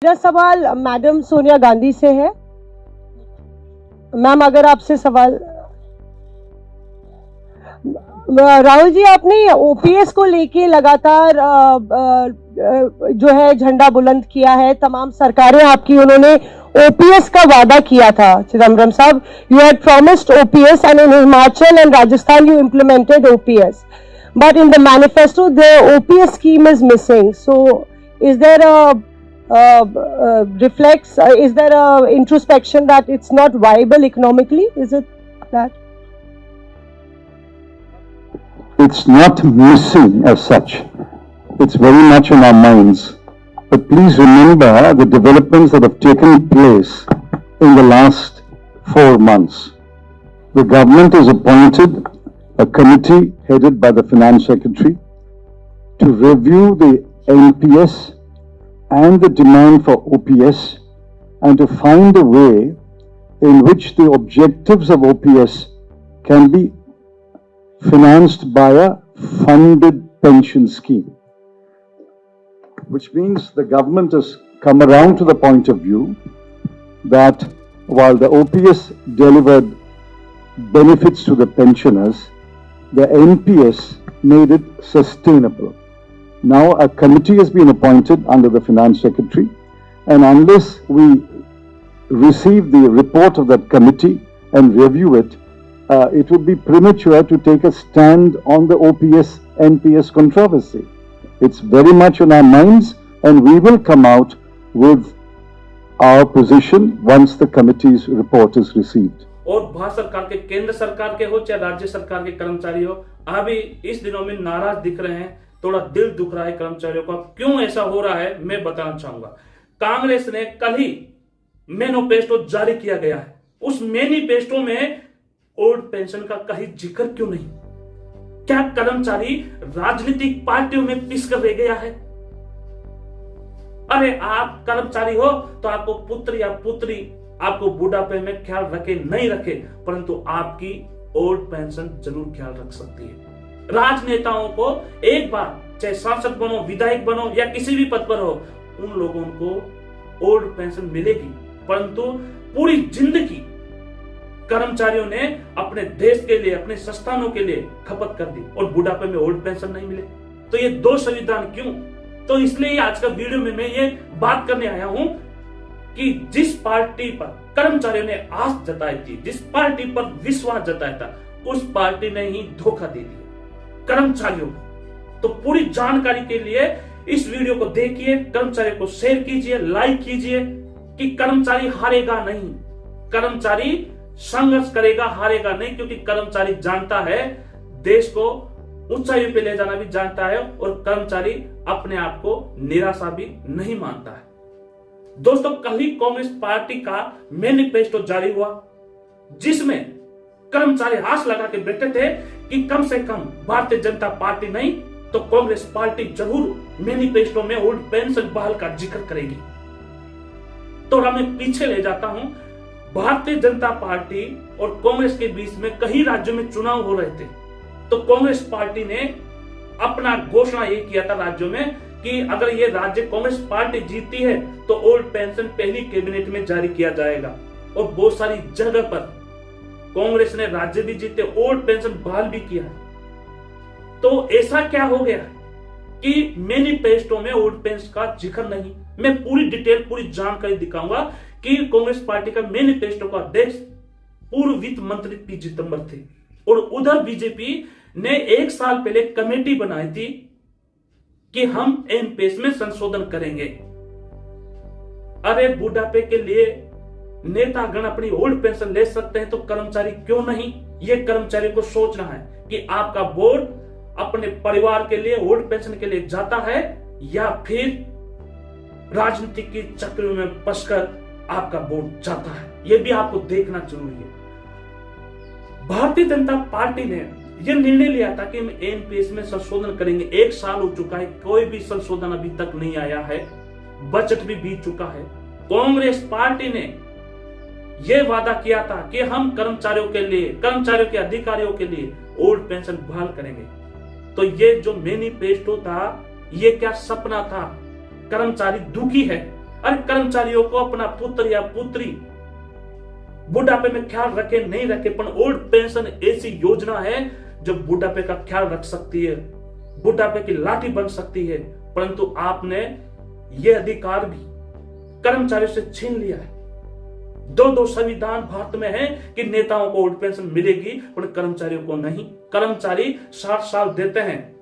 मेरा सवाल मैडम सोनिया गांधी से है। मैम, अगर आपसे सवाल, राहुल जी, आपने ओपीएस को लेके लगातार जो है झंडा बुलंद किया है। तमाम सरकारें आपकी, उन्होंने ओपीएस का वादा किया था। चिदम्बरम साहब, you had promised OPS and in Himachal and Rajasthan you implemented OPS, but in the manifesto the OPS scheme is missing. So is there is there a introspection that it's not viable economically? Is it that? It's not missing as such. It's very much in our minds. But please remember the developments that have taken place in the last 4 months. The government has appointed a committee headed by the Finance Secretary to review the NPS and the demand for OPS and to find a way in which the objectives of OPS can be financed by a funded pension scheme. Which means the government has come around to the point of view that while the OPS delivered benefits to the pensioners, the NPS made it sustainable. Now a committee has been appointed under the Finance Secretary, and unless we receive the report of that committee and review it, it would be premature to take a stand on the OPS-NPS controversy. It's very much on our minds, and we will come out with our position once the committee's report is received. और भारत सरकार के, केंद्र सरकार के हो चाहे राज्य सरकार के कर्मचारी हो, अभी इस दिनों में नाराज दिख रहे हैं। थोड़ा दिल दुख रहा है कर्मचारियों का। क्यों ऐसा हो रहा है मैं बताना चाहूंगा। कांग्रेस ने कल ही मैनिफेस्टो जारी किया गया है। उस मैनिफेस्टो में ओल्ड पेंशन का कहीं जिक्र क्यों नहीं? क्या कर्मचारी राजनीतिक पार्टियों में पिस कर रह गया है? अरे आप कर्मचारी हो तो आपको पुत्र या पुत्री आपको बुढ़ापे में ख्याल रखे नहीं रखे, परंतु आपकी ओल्ड पेंशन जरूर ख्याल रख सकती है। राजनेताओं को एक बार, चाहे सांसद बनो, विधायक बनो या किसी भी पद पर हो, उन लोगों को ओल्ड पेंशन मिलेगी, परंतु पूरी जिंदगी कर्मचारियों ने अपने देश के लिए, अपने संस्थानों के लिए खपत कर दी और बुढ़ापे में ओल्ड पेंशन नहीं मिले। तो ये दो संविधान क्यों? तो इसलिए आज का वीडियो में मैं ये बात करने आया हूं कि जिस पार्टी पर कर्मचारियों ने आस जताई थी, जिस पार्टी पर विश्वास जताया था, उस पार्टी ने ही धोखा दे दिया कर्मचारियों को। तो पूरी जानकारी के लिए इस वीडियो को देखिए, कर्मचारियों को शेयर कीजिए, लाइक कीजिए कि कर्मचारी हारेगा नहीं, कर्मचारी संघर्ष करेगा, हारेगा नहीं, क्योंकि कर्मचारी जानता है, देश को ऊंचाई पे ले जाना भी जानता है और कर्मचारी अपने आप को निराशा भी नहीं मानता है। दोस्तों, कल ही कांग्रेस पार्टी का मैनिफेस्टो जारी हुआ, जिसमें कर्मचारी आस लगा के बैठे थे कि कम से कम भारतीय जनता पार्टी नहीं तो कांग्रेस पार्टी जरूर मैनिफेस्टो में ओल्ड पेंशन बहाल का जिक्र करेगी। तो मैं पीछे ले जाता हूं। भारतीय जनता पार्टी और कांग्रेस के बीच में कई राज्यों में चुनाव हो रहे थे, तो कांग्रेस पार्टी ने अपना घोषणा ये किया था राज्यों में कि अगर ये राज्य कांग्रेस पार्टी जीतती है तो ओल्ड पेंशन पहली कैबिनेट में जारी किया जाएगा। और बहुत सारी जगह पर कांग्रेस ने राज्य भी जीते, ओल्ड पेंशन बहाल भी किया। तो ऐसा क्या हो गया कि मैनिफेस्टो में ओल्ड पेंशन का जिक्र नहीं? मैं पूरी डिटेल, पूरी जानकारी दिखाऊंगा कि कांग्रेस पार्टी का मैनिफेस्टो का अध्यक्ष पूर्व वित्त मंत्री पी चिदम्बरम थे, और उधर बीजेपी ने 1 साल पहले कमेटी बनाई थी कि हम एनपीएस में संशोधन करेंगे। अरे बुढ़ापे के लिए नेतागण अपनी ओल्ड पेंशन ले सकते हैं तो कर्मचारी क्यों नहीं? ये कर्मचारी को सोचना है कि आपका बोर्ड अपने परिवार के लिए ओल्ड पेंशन के लिए जाता है या फिर राजनीतिक के चक्र में फंसकर आपका बोर्ड जाता है। यह भी आपको देखना जरूरी है। भारतीय जनता पार्टी ने यह निर्णय लिया था कि हम एनपीएस में संशोधन करेंगे। 1 साल हो चुका है, कोई भी संशोधन अभी तक नहीं आया है, बजट भी बीत चुका है। कांग्रेस पार्टी ने यह वादा किया था कि हम कर्मचारियों के लिए, कर्मचारियों के अधिकारियों के लिए ओल्ड पेंशन बहाल करेंगे। तो ये जो मैनिफेस्टो था, ये क्या सपना था? कर्मचारी दुखी है। अरे कर्मचारियों को अपना पुत्र या पुत्री बुढ़ापे में ख्याल रखे नहीं रखे, पर ओल्ड पेंशन ऐसी योजना है जो बुढ़ापे का ख्याल रख सकती है, बुढ़ापे की लाठी बन सकती है। परंतु आपने यह अधिकार भी कर्मचारियों से छीन लिया है। दो संविधान भारत में है कि नेताओं को ओल्ड पेंशन मिलेगी पर कर्मचारियों को नहीं। कर्मचारी 60 साल देते हैं,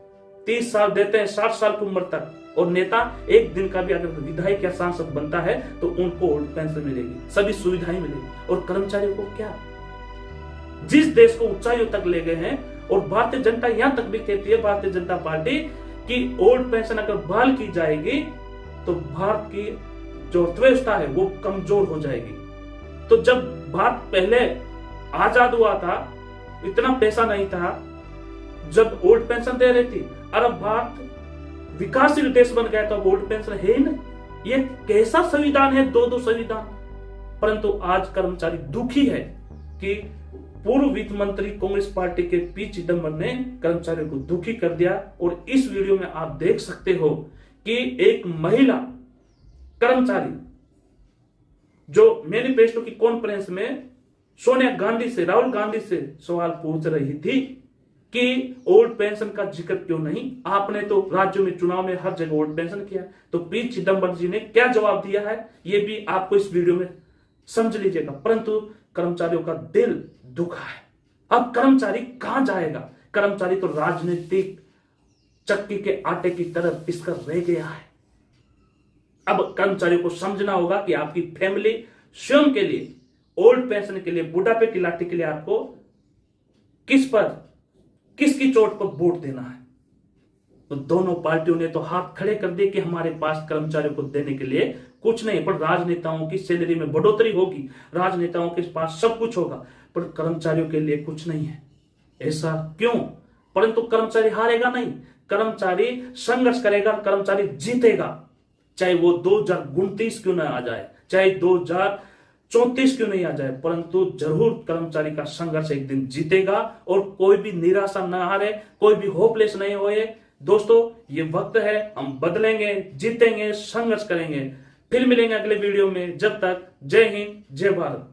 30 साल देते हैं, 60 साल की उम्र तक, और नेता एक दिन का भी अगर विधायक या सांसद बनता है तो उनको ओल्ड पेंशन मिलेगी, सभी सुविधाएं मिलेगी। और कर्मचारियों को क्या? जिस देश को ऊंचाइयों तक ले गए हैं, और भारतीय जनता यहां तक भी कहती है, भारतीय जनता पार्टी, कि ओल्ड पेंशन अगर बहाल की जाएगी तो भारत की जो अर्थव्यवस्था है वो कमजोर हो जाएगी। तो जब भारत पहले आजाद हुआ था, इतना पैसा नहीं था जब ओल्ड पेंशन दे रही थी, और अब भारत विकासशील देश बन गया तो अब ओल्ड पेंशन है ही नहीं। ये कैसा संविधान है, दो संविधान। परंतु आज कर्मचारी दुखी है कि पूर्व वित्त मंत्री कांग्रेस पार्टी के पी चिदंबरम ने कर्मचारियों को दुखी कर दिया। और इस वीडियो में आप देख सकते हो कि एक महिला कर्मचारी जो मैनिफेस्टो की कॉन्फ्रेंस में सोनिया गांधी से, राहुल गांधी से सवाल पूछ रही थी कि ओल्ड पेंशन का जिक्र क्यों नहीं, आपने तो राज्यों में चुनाव में हर जगह ओल्ड पेंशन किया। तो पी चिदंबरम जी ने क्या जवाब दिया है ये भी आपको इस वीडियो में समझ लीजिएगा। परंतु कर्मचारियों का दिल दुखा है। अब कर्मचारी कहां जाएगा? कर्मचारी तो राजनीतिक चक्की के आटे की तरह पिसकर रह गया है। अब कर्मचारियों को समझना होगा कि आपकी फैमिली स्वयं के लिए ओल्ड पेंशन के लिए, बुढ़ापे की लाठी के लिए आपको किसकी चोट पर वोट देना है। तो दोनों पार्टियों ने तो हाथ खड़े कर दिए कि हमारे पास कर्मचारियों को देने के लिए कुछ नहीं, पर राजनेताओं की सैलरी में बढ़ोतरी होगी, राजनेताओं के पास सब कुछ होगा, पर कर्मचारियों के लिए कुछ नहीं है। ऐसा क्यों? परंतु कर्मचारी हारेगा नहीं, कर्मचारी संघर्ष करेगा, कर्मचारी जीतेगा। चाहे वो 2029 क्यों ना आ जाए, चाहे 2034 क्यों नहीं आ जाए, परंतु जरूर कर्मचारी का संघर्ष एक दिन जीतेगा। और कोई भी निराशा न हारे, कोई भी होपलेस नहीं होए। दोस्तों, ये वक्त है, हम बदलेंगे, जीतेंगे, संघर्ष करेंगे। फिर मिलेंगे अगले वीडियो में। जब तक जय हिंद, जय भारत।